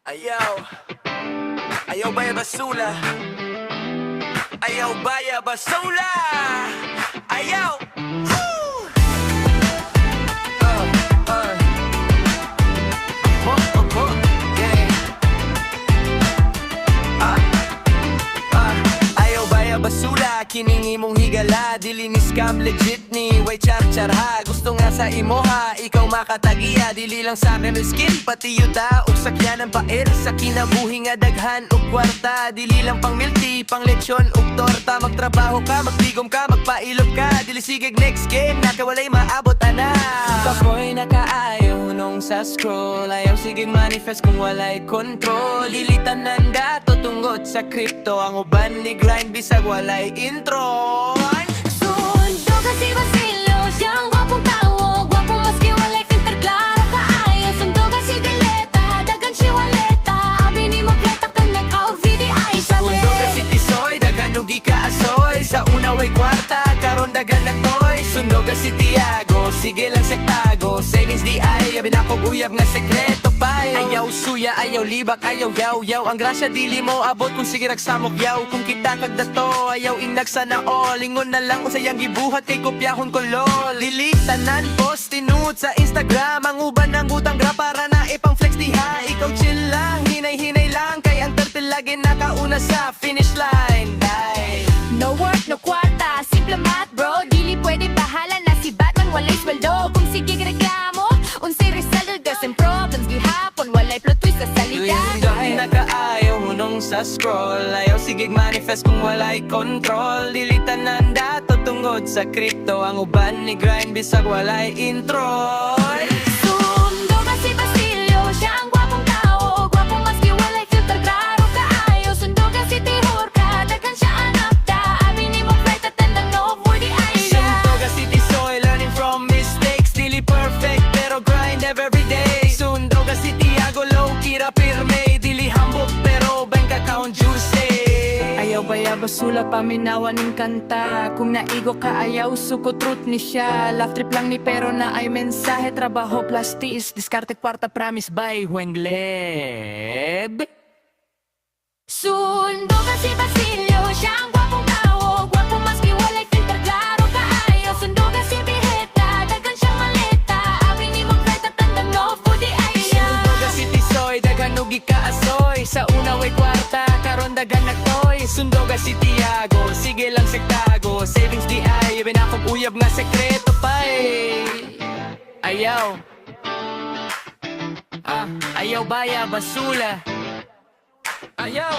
Ayaw, ayaw baya basula. Ayaw baya basula. Ayaw. Woo! Yeah. Ayaw baya basula, kiningi mong higala. Dili ni scam legit ni way char-char ha. Gusto nga sa imo ha, ikaw makatagiya. Dili lang sa akin skin, pati yuta ug sakyan ng paer. Sa kinabuhi nga daghan ug kwarta. Dili lang pang milk tea, pang lechon ug torta. Magtrabaho ka, magtigom ka, magpailog ka. Dili sigig next game, nakawalay maabot ana. Kapoy nakaayo nung sa scroll. Ayaw sigig manifest kung walay control. Dili tanan dato tungod sa crypto. Ang uban ni grind bisag walay intro. Sundo kasi Basilio, siyang gwapong tao. Gwapong maski walay filter, klaro kaayo. Sundo kasi dileta, dagan si waleta. Abi ni magletak ka nag-VDI sa Sundo kasi tisoy, dagan ug di kaasoy. Sa una way kwarta, karon dagan na toy. Sundo kasi Tiago, sige lang sektago. Savings di ay, abi na kog uyab nga sekreto pay. Ayaw suya, ayaw libak, ayaw yaw-yaw. Ang grasya dili mo abot kung sige nagsamok yaw. Kung kita kag dato, ayaw inag sana all. Lingon na lang kung sayang gibuhat kay kopyahon ko lol. Delete tanan post tinud sa Instagram. Ang uban ng utang gra para na ipang flex diha. Ikaw chill lang, hinay-hinay lang. Kay ang turtle lagi nakauna sa finish line. Ay. No work, no kwarta, simple math bro. Dili pwede bahala na si Batman walay sweldo. Kung sige reklamo, unsay result doesn't problems gihapon. Walay plot twist sa salida. Tuwing dahil nakaayaw hunong sa scroll. Ayaw sigig manifest kung walay control. Dilitan ng dato tungod sa crypto. Ang uban ni grind bisag walay intro. Sundo kasi Basilio, siya ang gwapong tao. Gwapong maski walay filter, klaro kaayo. Sundo kasi tihor ka, dagan siya anak da. Abi ni mo flight attendant, no for the idea. Suntoga City Soy, learning from mistakes. Dili perfect pero grind every day. Suntoga City Tiago, low-key ra pirme. Dili humble pero bank account juicy. Ayaw baya basula paminawan ning kanta. Kung naigo ka ayaw suko truth ni siya. Laugh trip lang ni pero na ay mensahe. Trabaho plus tiis, diskarte kwarta promise by Wengleb. Sundo kasi Basilio, siya ang gwapong tao. Gwapong maski walay filter, klaro kaayo. Sundo kasi biheta, dagan siyang maleta. Abi ni mong flight attendant, no for the idea. Suntoga City Soy, dagan ug ikaasoy. Sa una way kwarta, karon dagan nagtoy. Sundoga si Tiago, sige lang sektago. Savings di ay, binakog uyab nga sekreto pay. Ayaw ayaw baya basula. Ayaw